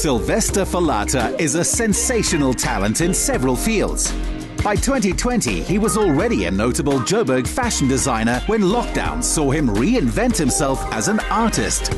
Sylvesta Falata is a sensational talent in several fields. By 2020, he was already a notable Joburg fashion designer when lockdown saw him reinvent himself as an artist.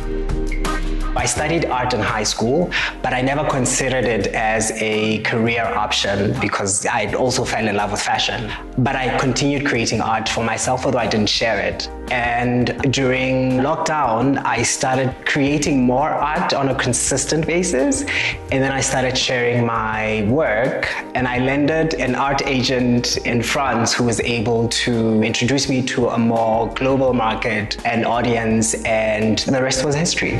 I studied art in high school, but I never considered it as a career option because I also fell in love with fashion. But I continued creating art for myself, although I didn't share it. And during lockdown, I started creating more art on a consistent basis. And then I started sharing my work, and I landed an art agent in France who was able to introduce me to a more global market and audience, and the rest was history.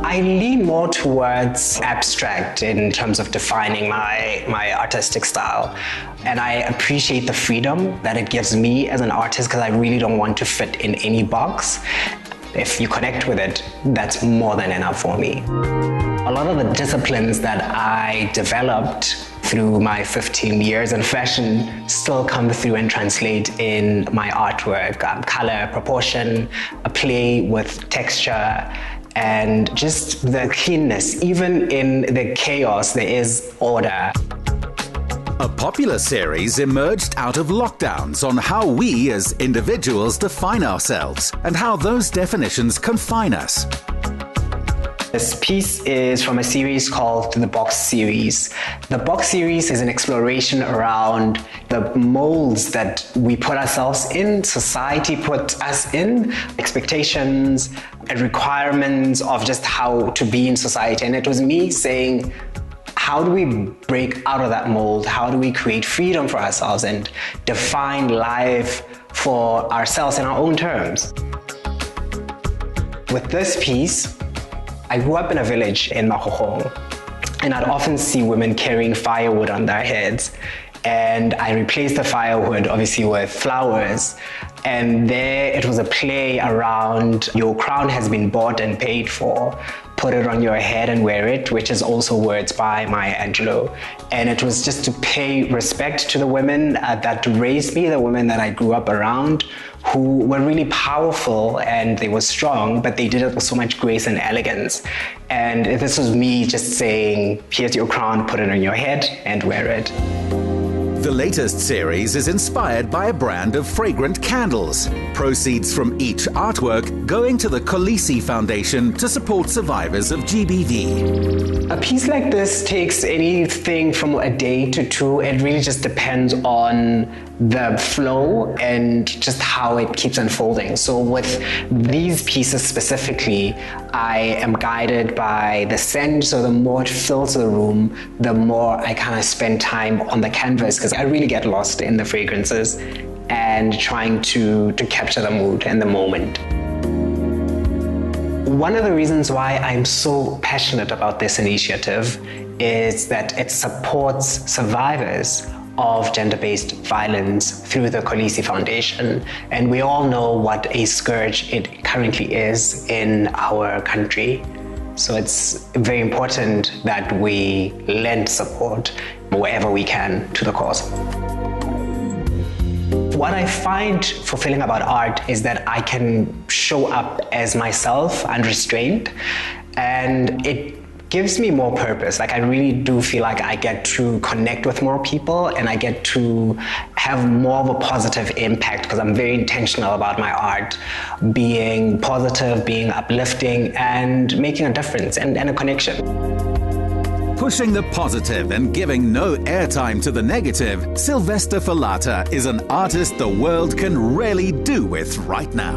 I lean more towards abstract in terms of defining my artistic style. And I appreciate the freedom that it gives me as an artist because I really don't want to fit in any box. If you connect with it, that's more than enough for me. A lot of the disciplines that I developed through my 15 years in fashion still come through and translate in my artwork. Color, proportion, a play with texture, and just the cleanness. Even in the chaos, there is order. A popular series emerged out of lockdowns on how we as individuals define ourselves and how those definitions confine us. This piece is from a series called The Box Series. The Box Series is an exploration around the molds that we put ourselves in, society put us in, expectations and requirements of just how to be in society. And it was me saying, how do we break out of that mold? How do we create freedom for ourselves and define life for ourselves in our own terms? With this piece, I grew up in a village in Makgokgong, and I'd often see women carrying firewood on their heads. And I replaced the firewood, obviously, with flowers. And there it was a play around your crown has been bought and paid for. Put it on your head and wear it, which is also words by Maya Angelou. And it was just to pay respect to the women that raised me, the women that I grew up around, who were really powerful and they were strong, but they did it with so much grace and elegance. And this was me just saying, here's your crown, put it on your head and wear it. The latest series is inspired by a brand of fragrant candles. Proceeds from each artwork going to the Kolisi Foundation to support survivors of GBV. A piece like this takes anything from a day to two. It really just depends on the flow and just how it keeps unfolding. So with these pieces specifically, I am guided by the scent. So the more it fills the room, the more I kind of spend time on the canvas because I really get lost in the fragrances and trying to capture the mood and the moment. One of the reasons why I'm so passionate about this initiative is that it supports survivors of gender-based violence through the Kolisi Foundation. And we all know what a scourge it currently is in our country. So it's very important that we lend support wherever we can to the cause. What I find fulfilling about art is that I can show up as myself unrestrained, and it gives me more purpose. Like I really do feel like I get to connect with more people and I get to have more of a positive impact because I'm very intentional about my art being positive, being uplifting, and making a difference and a connection. Pushing the positive and giving no airtime to the negative, Sylvesta Falata is an artist the world can really do with right now.